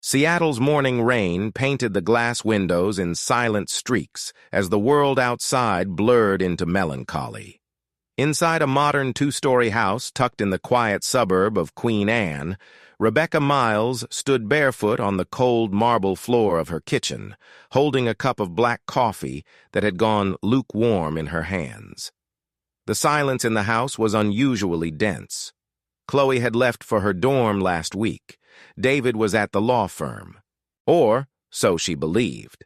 Seattle's morning rain painted the glass windows in silent streaks as the world outside blurred into melancholy. Inside a modern two-story house tucked in the quiet suburb of Queen Anne, Rebecca Miles stood barefoot on the cold marble floor of her kitchen, holding a cup of black coffee that had gone lukewarm in her hands. The silence in the house was unusually dense. Chloe had left for her dorm last week. David was at the law firm. Or so she believed.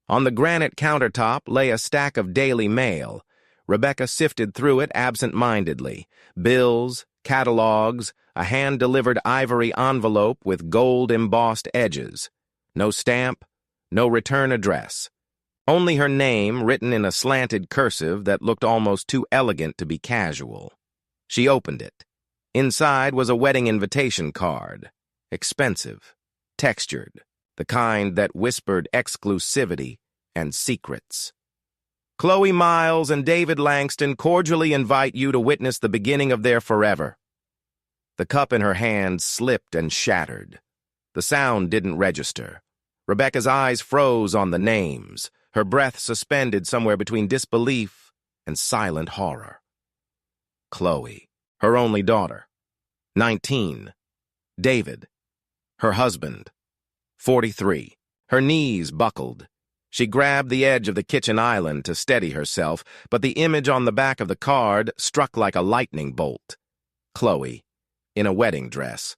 On the granite countertop lay a stack of Daily Mail. Rebecca sifted through it absent-mindedly. Bills, catalogs, a hand-delivered ivory envelope with gold-embossed edges. No stamp, no return address. Only her name written in a slanted cursive that looked almost too elegant to be casual. She opened it. Inside was a wedding invitation card. Expensive, textured, the kind that whispered exclusivity and secrets. Chloe Miles and David Langston cordially invite you to witness the beginning of their forever. The cup in her hand slipped and shattered. The sound didn't register. Rebecca's eyes froze on the names, her breath suspended somewhere between disbelief and silent horror. Chloe, her only daughter, 19. David, her husband, 43. Her knees buckled. She grabbed the edge of the kitchen island to steady herself, but the image on the back of the card struck like a lightning bolt. Chloe, in a wedding dress.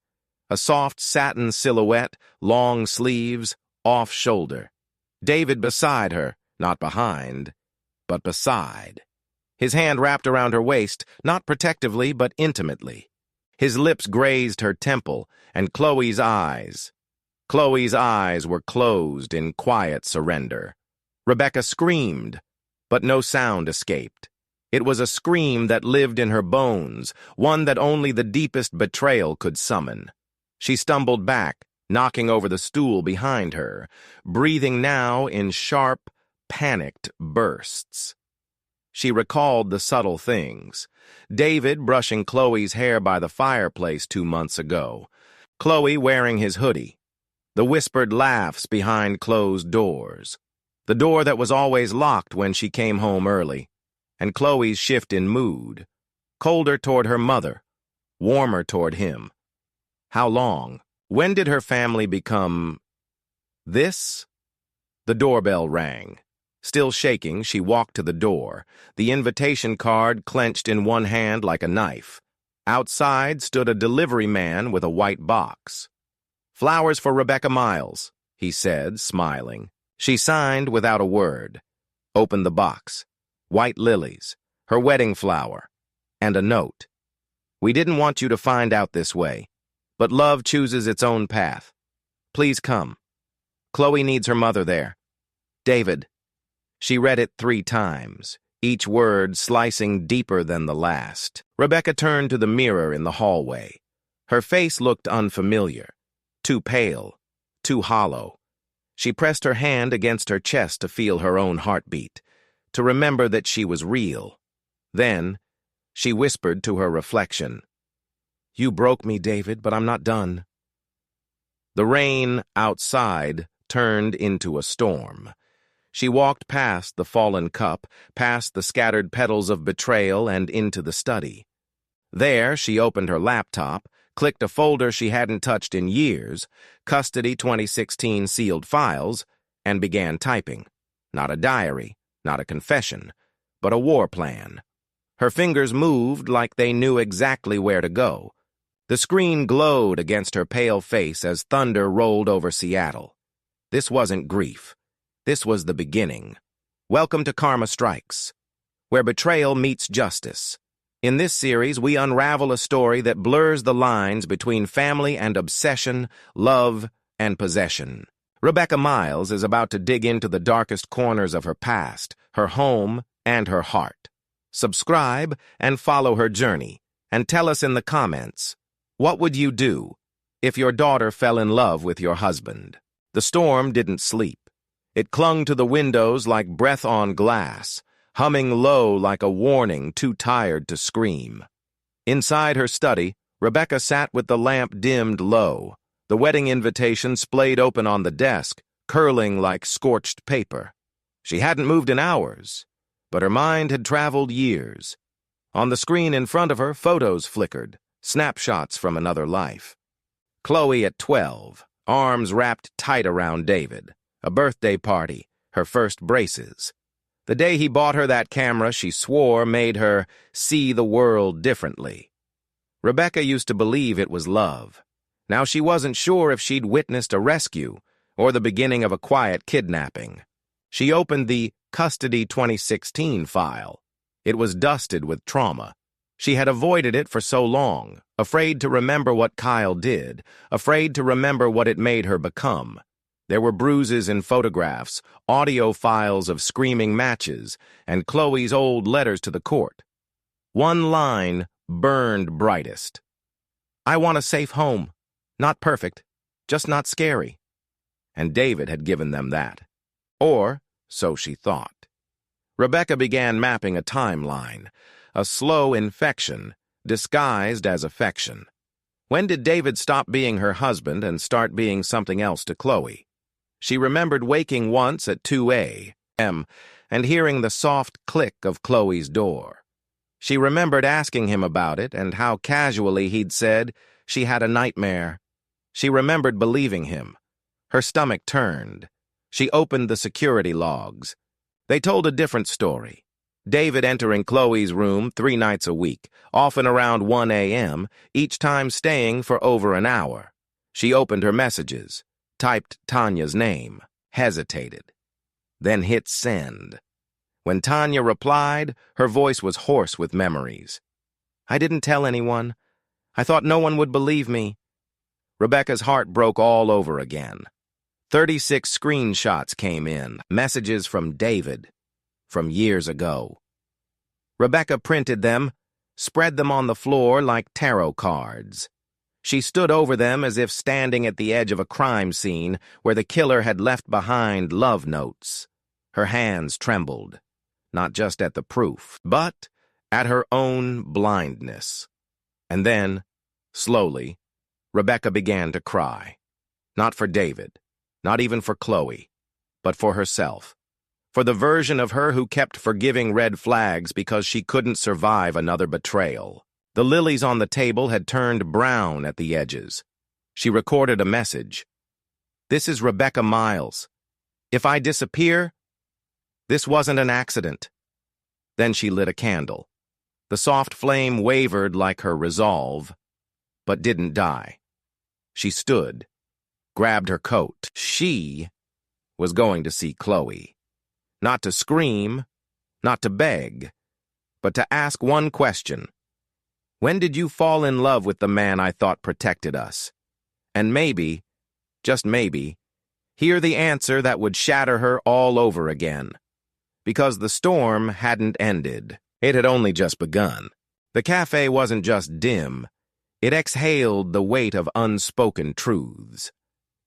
A soft satin silhouette, long sleeves, off-shoulder. David beside her, not behind, but beside. His hand wrapped around her waist, not protectively, but intimately. His lips grazed her temple, and Chloe's eyes were closed in quiet surrender. Rebecca screamed, but no sound escaped. It was a scream that lived in her bones, one that only the deepest betrayal could summon. She stumbled back, knocking over the stool behind her, breathing now in sharp, panicked bursts. She recalled the subtle things. David brushing Chloe's hair by the fireplace 2 months ago. Chloe wearing his hoodie. The whispered laughs behind closed doors. The door that was always locked when she came home early. And Chloe's shift in mood. Colder toward her mother. Warmer toward him. How long? When did her family become this? The doorbell rang. Still shaking, she walked to the door, the invitation card clenched in one hand like a knife. Outside stood a delivery man with a white box. "Flowers for Rebecca Miles," he said, smiling. She signed without a word. Opened the box. White lilies, her wedding flower, and a note. "We didn't want you to find out this way, but love chooses its own path. Please come. Chloe needs her mother there. David." She read it 3 times, each word slicing deeper than the last. Rebecca turned to the mirror in the hallway. Her face looked unfamiliar, too pale, too hollow. She pressed her hand against her chest to feel her own heartbeat, to remember that she was real. Then, she whispered to her reflection, "You broke me, David, but I'm not done." The rain outside turned into a storm. She walked past the fallen cup, past the scattered petals of betrayal, and into the study. There, she opened her laptop, clicked a folder she hadn't touched in years, Custody 2016 sealed files, and began typing. Not a diary, not a confession, but a war plan. Her fingers moved like they knew exactly where to go. The screen glowed against her pale face as thunder rolled over Seattle. This wasn't grief. This was the beginning. Welcome to Karma Strikes, where betrayal meets justice. In this series, we unravel a story that blurs the lines between family and obsession, love and possession. Rebecca Miles is about to dig into the darkest corners of her past, her home, and her heart. Subscribe and follow her journey, and tell us in the comments, what would you do if your daughter fell in love with your husband? The storm didn't sleep. It clung to the windows like breath on glass, humming low like a warning too tired to scream. Inside her study, Rebecca sat with the lamp dimmed low, The wedding invitation splayed open on the desk, curling like scorched paper. She hadn't moved in hours, but her mind had traveled years. On the screen in front of her, photos flickered, snapshots from another life. Chloe at 12, arms wrapped tight around David. A birthday party, her first braces. The day he bought her that camera she swore made her see the world differently. Rebecca used to believe it was love. Now she wasn't sure if she'd witnessed a rescue or the beginning of a quiet kidnapping. She opened the Custody 2016 file. It was dusted with trauma. She had avoided it for so long, afraid to remember what Kyle did, afraid to remember what it made her become. There were bruises in photographs, audio files of screaming matches, and Chloe's old letters to the court. One line burned brightest. "I want a safe home. Not perfect, just not scary." And David had given them that. Or so she thought. Rebecca began mapping a timeline, a slow infection, disguised as affection. When did David stop being her husband and start being something else to Chloe? She remembered waking once at 2 a.m. and hearing the soft click of Chloe's door. She remembered asking him about it and how casually he'd said she had a nightmare. She remembered believing him. Her stomach turned. She opened the security logs. They told a different story. David entering Chloe's room 3 nights a week, often around 1 a.m., each time staying for over an hour. She opened her messages, typed Tanya's name, hesitated, then hit send. When Tanya replied, her voice was hoarse with memories. "I didn't tell anyone. I thought no one would believe me." Rebecca's heart broke all over again. 36 screenshots came in, messages from David, from years ago. Rebecca printed them, spread them on the floor like tarot cards. She stood over them as if standing at the edge of a crime scene where the killer had left behind love notes. Her hands trembled, not just at the proof, but at her own blindness. And then, slowly, Rebecca began to cry. Not for David, not even for Chloe, but for herself. For the version of her who kept forgiving red flags because she couldn't survive another betrayal. The lilies on the table had turned brown at the edges. She recorded a message. "This is Rebecca Miles. If I disappear, this wasn't an accident." Then she lit a candle. The soft flame wavered like her resolve, but didn't die. She stood, grabbed her coat. She was going to see Chloe. Not to scream, not to beg, but to ask one question. When did you fall in love with the man I thought protected us? And maybe, just maybe, hear the answer that would shatter her all over again. Because the storm hadn't ended. It had only just begun. The cafe wasn't just dim. It exhaled the weight of unspoken truths.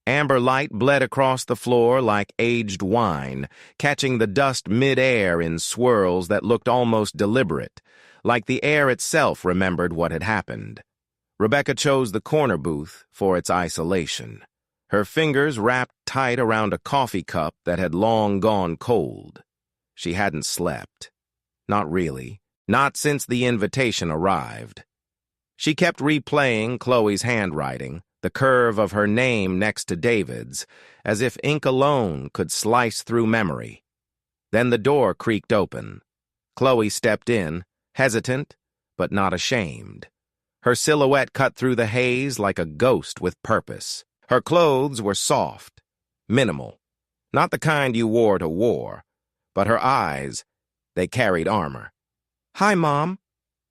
Amber light bled across the floor like aged wine, catching the dust mid-air in swirls that looked almost deliberate, like the air itself remembered what had happened. Rebecca chose the corner booth for its isolation, her fingers wrapped tight around a coffee cup that had long gone cold. She hadn't slept. Not really. Not since the invitation arrived. She kept replaying Chloe's handwriting, the curve of her name next to David's, as if ink alone could slice through memory. Then the door creaked open. Chloe stepped in, hesitant, but not ashamed. Her silhouette cut through the haze like a ghost with purpose. Her clothes were soft, minimal, not the kind you wore to war, but her eyes, they carried armor. "Hi, Mom."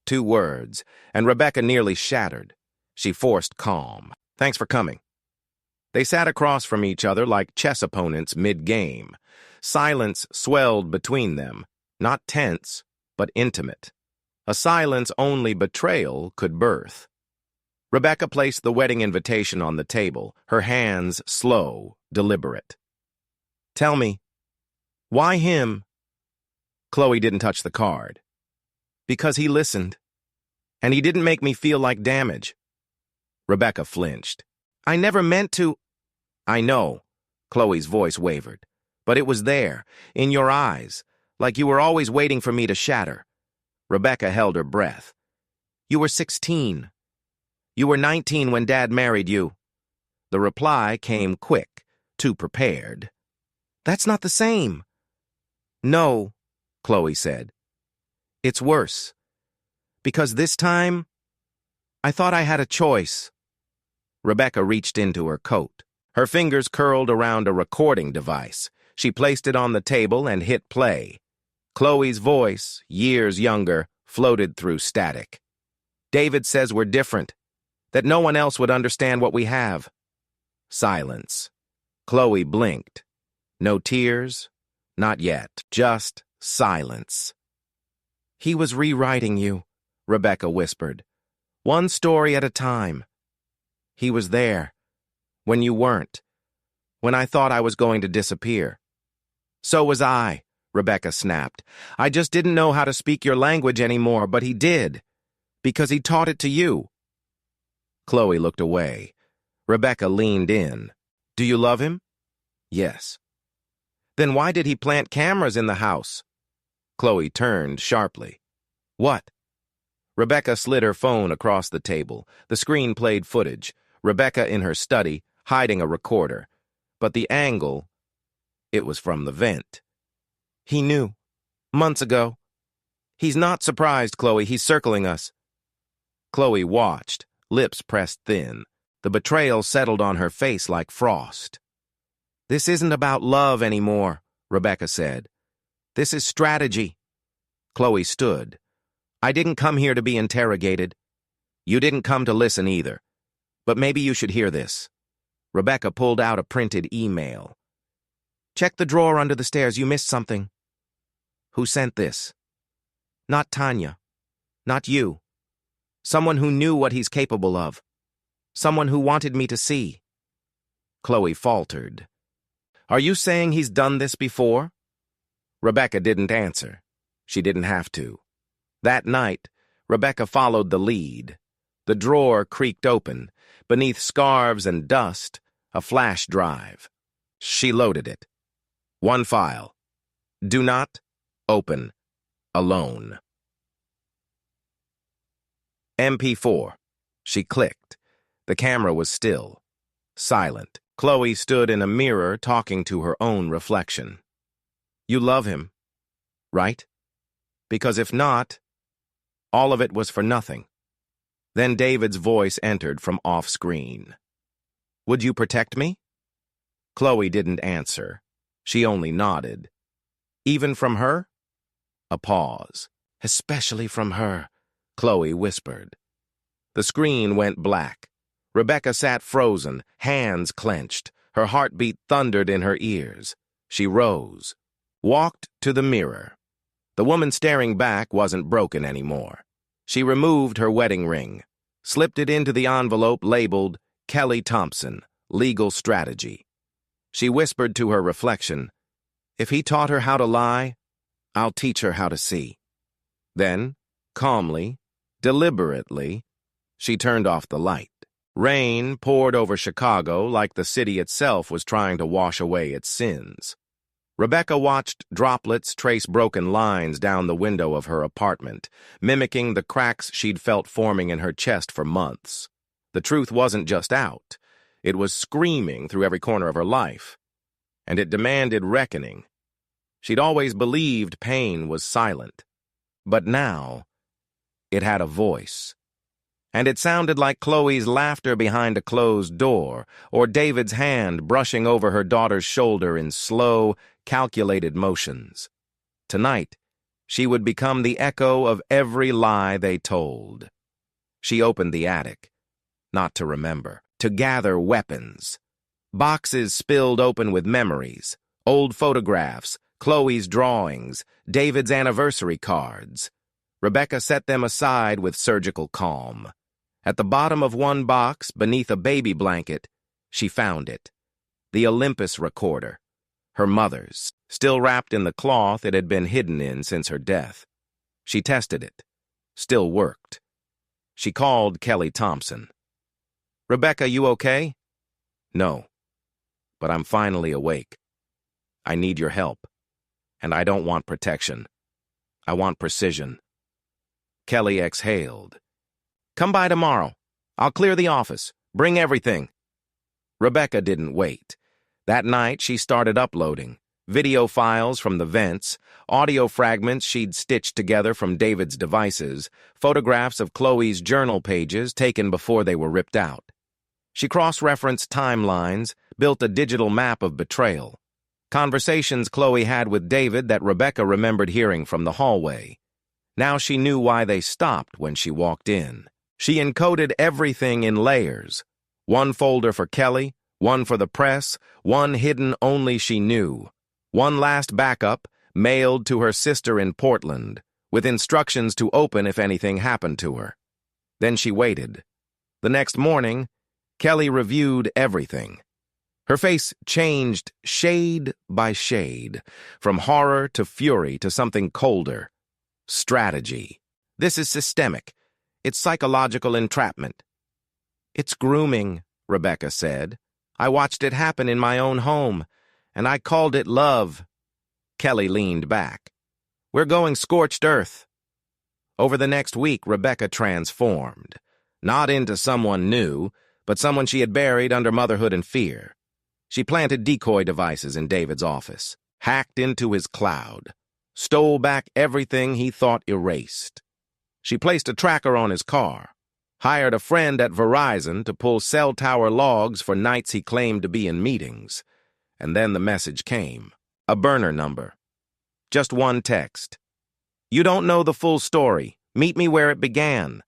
2 words, and Rebecca nearly shattered. She forced calm. "Thanks for coming." They sat across from each other like chess opponents mid-game. Silence swelled between them, not tense, but intimate. A silence only betrayal could birth. Rebecca placed the wedding invitation on the table, her hands slow, deliberate. "Tell me, why him?" Chloe didn't touch the card. "Because he listened, and he didn't make me feel like damage." Rebecca flinched. I never meant to. I know. Chloe's voice wavered. But it was there, in your eyes, like you were always waiting for me to shatter. Rebecca held her breath. You were 16. You were 19 when Dad married you. The reply came quick, too prepared. That's not the same. No, Chloe said. It's worse. Because this time, I thought I had a choice. Rebecca reached into her coat. Her fingers curled around a recording device. She placed it on the table and hit play. Chloe's voice, years younger, floated through static. David says we're different, that no one else would understand what we have. Silence. Chloe blinked. No tears, not yet, just silence. He was rewriting you, Rebecca whispered. One story at a time. He was there, when you weren't, when I thought I was going to disappear. So was I, Rebecca snapped. I just didn't know how to speak your language anymore, but he did, because he taught it to you. Chloe looked away. Rebecca leaned in. Do you love him? Yes. Then why did he plant cameras in the house? Chloe turned sharply. What? Rebecca slid her phone across the table. The screen played footage. Rebecca in her study, hiding a recorder. But the angle, it was from the vent. He knew. Months ago. He's not surprised, Chloe. He's circling us. Chloe watched, lips pressed thin. The betrayal settled on her face like frost. This isn't about love anymore, Rebecca said. This is strategy. Chloe stood. I didn't come here to be interrogated. You didn't come to listen either. But maybe you should hear this. Rebecca pulled out a printed email. Check the drawer under the stairs. You missed something. Who sent this? Not Tanya. Not you. Someone who knew what he's capable of. Someone who wanted me to see. Chloe faltered. Are you saying he's done this before? Rebecca didn't answer. She didn't have to. That night, Rebecca followed the lead. The drawer creaked open. Beneath scarves and dust, a flash drive. She loaded it. One file. Do not open alone. MP4. She clicked. The camera was still. Silent. Chloe stood in a mirror talking to her own reflection. You love him, right? Because if not, all of it was for nothing. Then David's voice entered from off-screen. Would you protect me? Chloe didn't answer. She only nodded. Even from her? A pause. Especially from her, Chloe whispered. The screen went black. Rebecca sat frozen, hands clenched. Her heartbeat thundered in her ears. She rose, walked to the mirror. The woman staring back wasn't broken anymore. She removed her wedding ring, slipped it into the envelope labeled Kelly Thompson, Legal Strategy. She whispered to her reflection, if he taught her how to lie, I'll teach her how to see. Then, calmly, deliberately, she turned off the light. Rain poured over Chicago like the city itself was trying to wash away its sins. Rebecca watched droplets trace broken lines down the window of her apartment, mimicking the cracks she'd felt forming in her chest for months. The truth wasn't just out. It was screaming through every corner of her life. And it demanded reckoning. She'd always believed pain was silent. But now, it had a voice. And it sounded like Chloe's laughter behind a closed door, or David's hand brushing over her daughter's shoulder in slow, calculated motions. Tonight, she would become the echo of every lie they told. She opened the attic, not to remember, to gather weapons. Boxes spilled open with memories, old photographs, Chloe's drawings, David's anniversary cards. Rebecca set them aside with surgical calm. At the bottom of one box, beneath a baby blanket, she found it. The Olympus recorder. Her mother's, still wrapped in the cloth it had been hidden in since her death. She tested it. Still worked. She called Kelly Thompson. Rebecca, you okay? No, but I'm finally awake. I need your help. And I don't want protection. I want precision. Kelly exhaled. Come by tomorrow. I'll clear the office. Bring everything. Rebecca didn't wait. That night, she started uploading video files from the vents, audio fragments she'd stitched together from David's devices, photographs of Chloe's journal pages taken before they were ripped out. She cross-referenced timelines, built a digital map of betrayal. Conversations Chloe had with David that Rebecca remembered hearing from the hallway. Now she knew why they stopped when she walked in. She encoded everything in layers. One folder for Kelly, one for the press, one hidden only she knew. One last backup, mailed to her sister in Portland, with instructions to open if anything happened to her. Then she waited. The next morning, Kelly reviewed everything. Her face changed shade by shade, from horror to fury to something colder. Strategy. This is systemic. It's psychological entrapment. It's grooming, Rebecca said. I watched it happen in my own home, and I called it love. Kelly leaned back. We're going scorched earth. Over the next week, Rebecca transformed. Not into someone new, but someone she had buried under motherhood and fear. She planted decoy devices in David's office, hacked into his cloud, stole back everything he thought erased. She placed a tracker on his car, hired a friend at Verizon to pull cell tower logs for nights he claimed to be in meetings. And then the message came. A burner number. Just one text. You don't know the full story. Meet me where it began.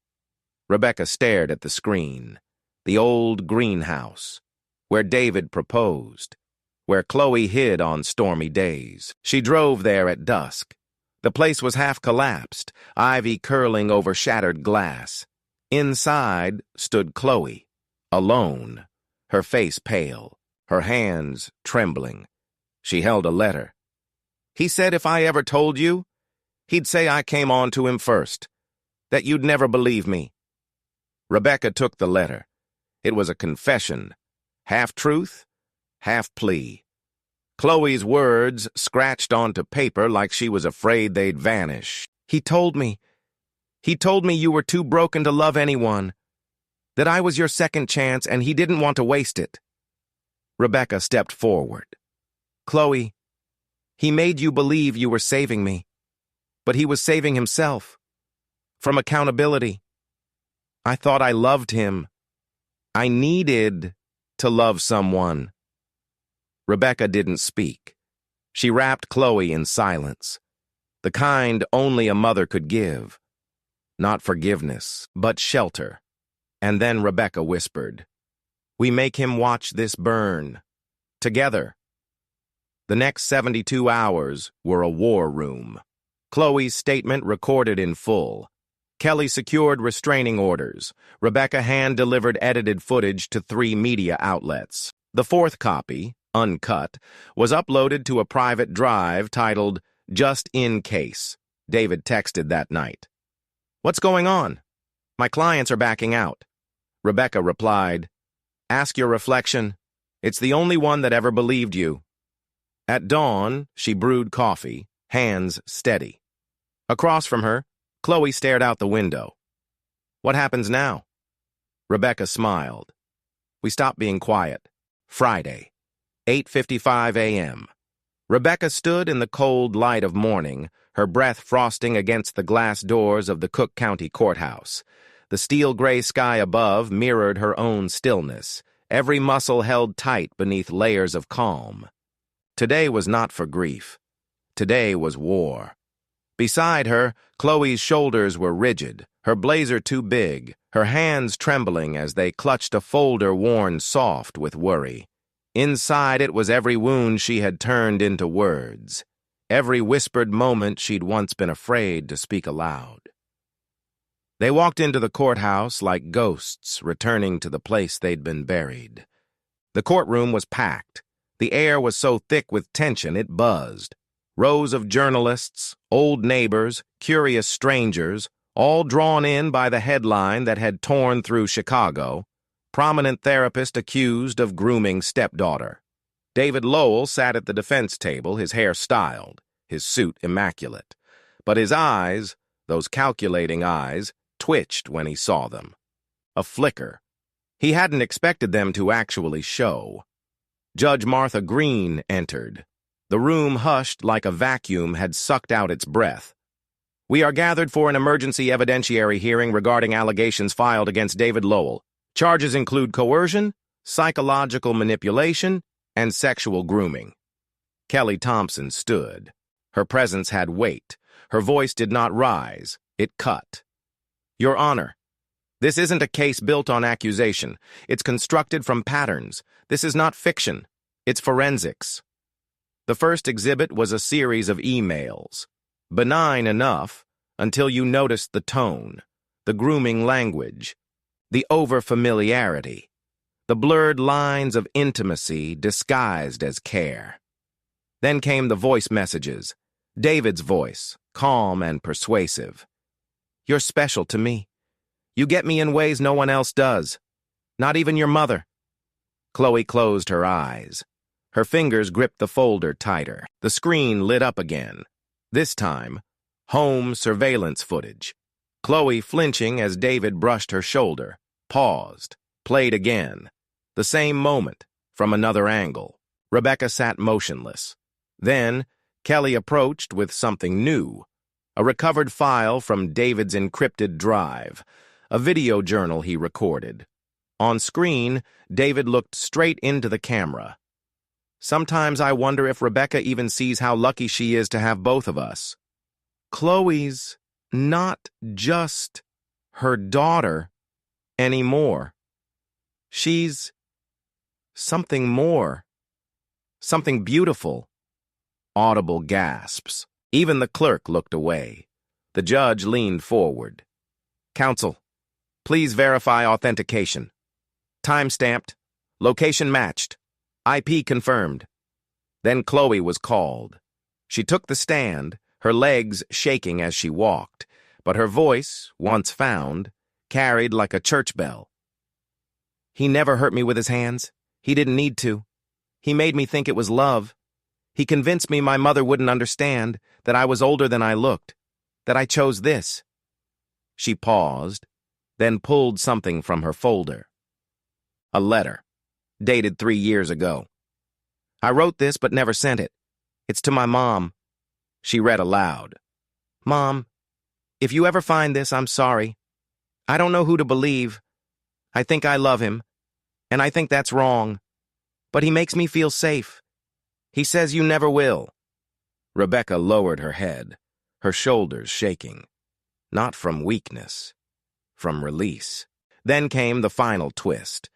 Rebecca stared at the screen. The old greenhouse, where David proposed, where Chloe hid on stormy days. She drove there at dusk. The place was half collapsed, ivy curling over shattered glass. Inside stood Chloe, alone, her face pale, her hands trembling. She held a letter. He said if I ever told you, he'd say I came on to him first, that you'd never believe me. Rebecca took the letter. It was a confession, half truth, half plea. Chloe's words scratched onto paper like she was afraid they'd vanish. He told me you were too broken to love anyone, that I was your second chance and he didn't want to waste it. Rebecca stepped forward. Chloe, he made you believe you were saving me, but he was saving himself. From accountability. I thought I loved him. I needed to love someone. Rebecca didn't speak. She wrapped Chloe in silence, the kind only a mother could give. Not forgiveness, but shelter. And then Rebecca whispered, We make him watch this burn. Together. The next 72 hours were a war room. Chloe's statement recorded in full. Kelly secured restraining orders. Rebecca hand-delivered edited footage to 3 media outlets. The 4th copy, uncut, was uploaded to a private drive titled Just in Case. David texted that night. What's going on? My clients are backing out. Rebecca replied, Ask your reflection. It's the only one that ever believed you. At dawn, she brewed coffee, hands steady. Across from her, Chloe stared out the window. What happens now? Rebecca smiled. We stopped being quiet. Friday, 8:55 a.m. Rebecca stood in the cold light of morning, her breath frosting against the glass doors of the Cook County Courthouse. The steel-gray sky above mirrored her own stillness, every muscle held tight beneath layers of calm. Today was not for grief. Today was war. Beside her, Chloe's shoulders were rigid, her blazer too big, her hands trembling as they clutched a folder worn soft with worry. Inside it was every wound she had turned into words, every whispered moment she'd once been afraid to speak aloud. They walked into the courthouse like ghosts returning to the place they'd been buried. The courtroom was packed. The air was so thick with tension it buzzed. Rows of journalists, old neighbors, curious strangers, all drawn in by the headline that had torn through Chicago, prominent therapist accused of grooming stepdaughter. David Lowell sat at the defense table, his hair styled, his suit immaculate. But his eyes, those calculating eyes, twitched when he saw them. A flicker. He hadn't expected them to actually show. Judge Martha Green entered. The room hushed like a vacuum had sucked out its breath. "We are gathered for an emergency evidentiary hearing regarding allegations filed against David Lowell. Charges include coercion, psychological manipulation, and sexual grooming." Kelly Thompson stood. Her presence had weight. Her voice did not rise. It cut. "Your Honor, this isn't a case built on accusation. It's constructed from patterns. This is not fiction. It's forensics." The first exhibit was a series of emails. Benign enough until you noticed the tone, the grooming language, the overfamiliarity, the blurred lines of intimacy disguised as care. Then came the voice messages. David's voice, calm and persuasive. "You're special to me. You get me in ways no one else does. Not even your mother." Chloe closed her eyes. Her fingers gripped the folder tighter. The screen lit up again. This time, home surveillance footage. Chloe flinching as David brushed her shoulder, paused, played again. The same moment, from another angle. Rebecca sat motionless. Then, Kelly approached with something new. A recovered file from David's encrypted drive. A video journal he recorded. On screen, David looked straight into the camera. "Sometimes I wonder if Rebecca even sees how lucky she is to have both of us. Chloe's not just her daughter anymore. She's something more. Something beautiful." Audible gasps. Even the clerk looked away. The judge leaned forward. "Counsel, please verify authentication. Time-stamped. Location matched. IP confirmed." Then Chloe was called. She took the stand, her legs shaking as she walked, but her voice, once found, carried like a church bell. "He never hurt me with his hands. He didn't need to. He made me think it was love. He convinced me my mother wouldn't understand, that I was older than I looked, that I chose this." She paused, then pulled something from her folder. A letter. Dated 3 years ago. "I wrote this but never sent it. It's to my mom." She read aloud. "Mom, if you ever find this, I'm sorry. I don't know who to believe. I think I love him, and I think that's wrong. But he makes me feel safe. He says you never will." Rebecca lowered her head, her shoulders shaking. Not from weakness, from release. Then came the final twist.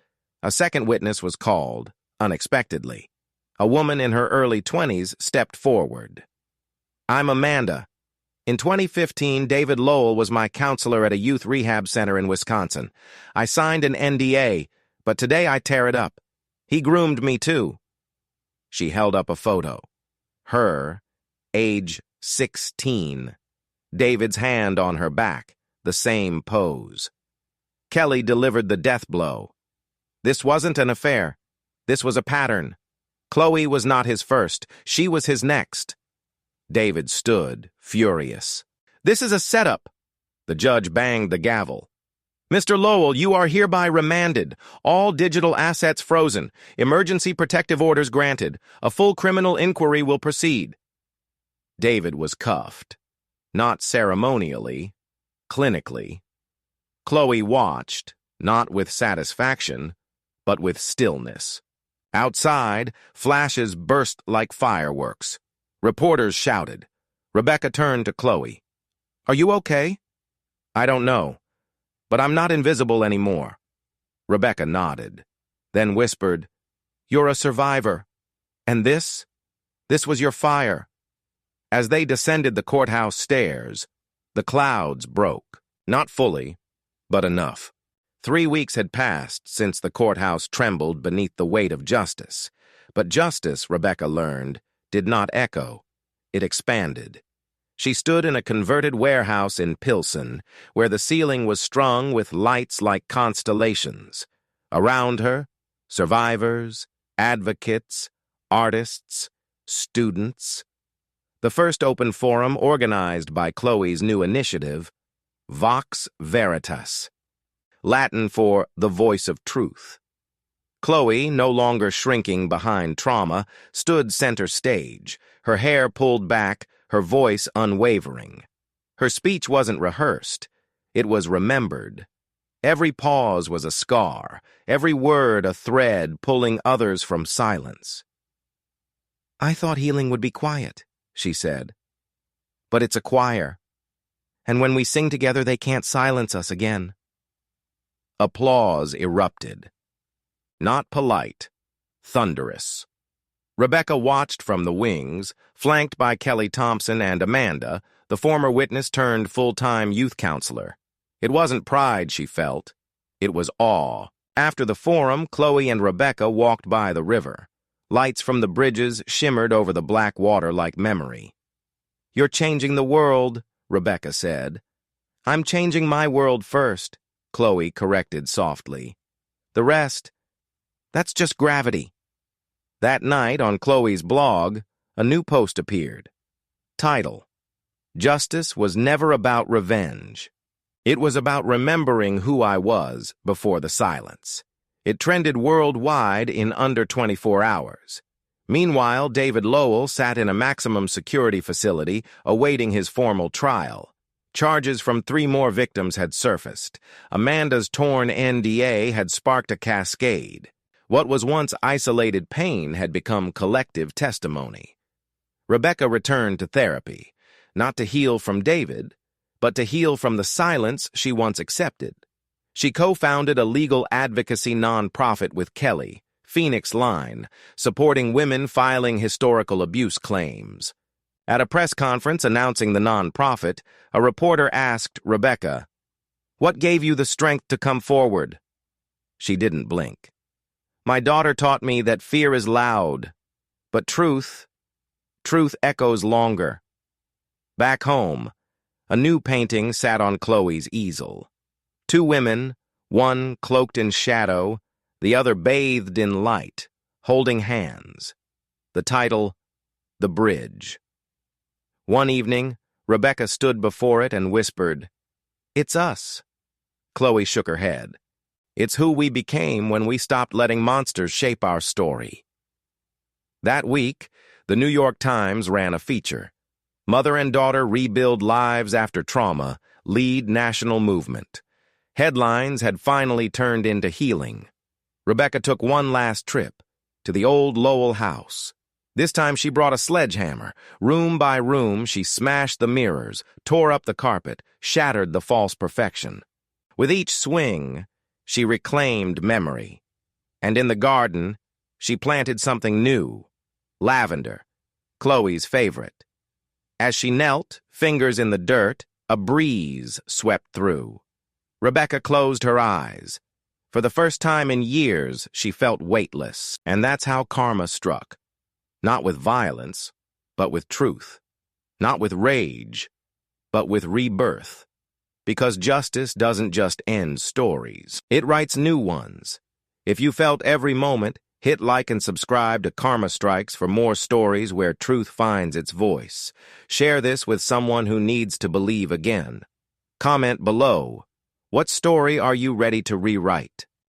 A second witness was called, unexpectedly. A woman in her early 20s stepped forward. "I'm Amanda. In 2015, David Lowell was my counselor at a youth rehab center in Wisconsin. I signed an NDA, but today I tear it up. He groomed me too." She held up a photo. Her, age 16. David's hand on her back, the same pose. Kelly delivered the death blow. This wasn't an affair. This was a pattern. Chloe was not his first. She was his next. David stood, furious. "This is a setup." The judge banged the gavel. "Mr. Lowell, you are hereby remanded. All digital assets frozen. Emergency protective orders granted. A full criminal inquiry will proceed." David was cuffed. Not ceremonially, clinically. Chloe watched, not with satisfaction, but with stillness. Outside, flashes burst like fireworks. Reporters shouted. Rebecca turned to Chloe. "Are you okay?" "I don't know, but I'm not invisible anymore." Rebecca nodded, then whispered, "You're a survivor. And this was your fire." As they descended the courthouse stairs, the clouds broke. Not fully, but enough. 3 weeks had passed since the courthouse trembled beneath the weight of justice. But justice, Rebecca learned, did not echo. It expanded. She stood in a converted warehouse in Pilsen, where the ceiling was strung with lights like constellations. Around her, survivors, advocates, artists, students. The first open forum organized by Chloe's new initiative, Vox Veritas, Latin for the voice of truth. Chloe, no longer shrinking behind trauma, stood center stage, her hair pulled back, her voice unwavering. Her speech wasn't rehearsed, it was remembered. Every pause was a scar, every word a thread pulling others from silence. "I thought healing would be quiet," she said. "But it's a choir. And when we sing together, they can't silence us again." Applause erupted. Not polite, thunderous. Rebecca watched from the wings, flanked by Kelly Thompson and Amanda, the former witness turned full-time youth counselor. It wasn't pride she felt. It was awe. After the forum, Chloe and Rebecca walked by the river. Lights from the bridges shimmered over the black water like memory. "You're changing the world," Rebecca said. "I'm changing my world first," Chloe corrected softly. "The rest, that's just gravity." That night, on Chloe's blog, a new post appeared. Title: Justice was never about revenge. It was about remembering who I was before the silence. It trended worldwide in under 24 hours. Meanwhile, David Lowell sat in a maximum security facility awaiting his formal trial. Charges from 3 more victims had surfaced. Amanda's torn NDA had sparked a cascade. What was once isolated pain had become collective testimony. Rebecca returned to therapy, not to heal from David, but to heal from the silence she once accepted. She co-founded a legal advocacy nonprofit with Kelly, Phoenix Line, supporting women filing historical abuse claims. At a press conference announcing the nonprofit, a reporter asked Rebecca, "What gave you the strength to come forward?" She didn't blink. "My daughter taught me that fear is loud, but truth echoes longer." Back home, a new painting sat on Chloe's easel. 2 women, one cloaked in shadow, the other bathed in light, holding hands. The title, The Bridge. One evening, Rebecca stood before it and whispered, "It's us." Chloe shook her head. "It's who we became when we stopped letting monsters shape our story." That week, the New York Times ran a feature. Mother and daughter rebuild lives after trauma, lead national movement. Headlines had finally turned into healing. Rebecca took one last trip to the old Lowell house. This time she brought a sledgehammer. Room by room, she smashed the mirrors, tore up the carpet, shattered the false perfection. With each swing, she reclaimed memory. And in the garden, she planted something new, lavender, Chloe's favorite. As she knelt, fingers in the dirt, a breeze swept through. Rebecca closed her eyes. For the first time in years, she felt weightless, and that's how karma struck. Not with violence, but with truth. Not with rage, but with rebirth. Because justice doesn't just end stories, it writes new ones. If you felt every moment, hit like and subscribe to Karma Strikes for more stories where truth finds its voice. Share this with someone who needs to believe again. Comment below. What story are you ready to rewrite?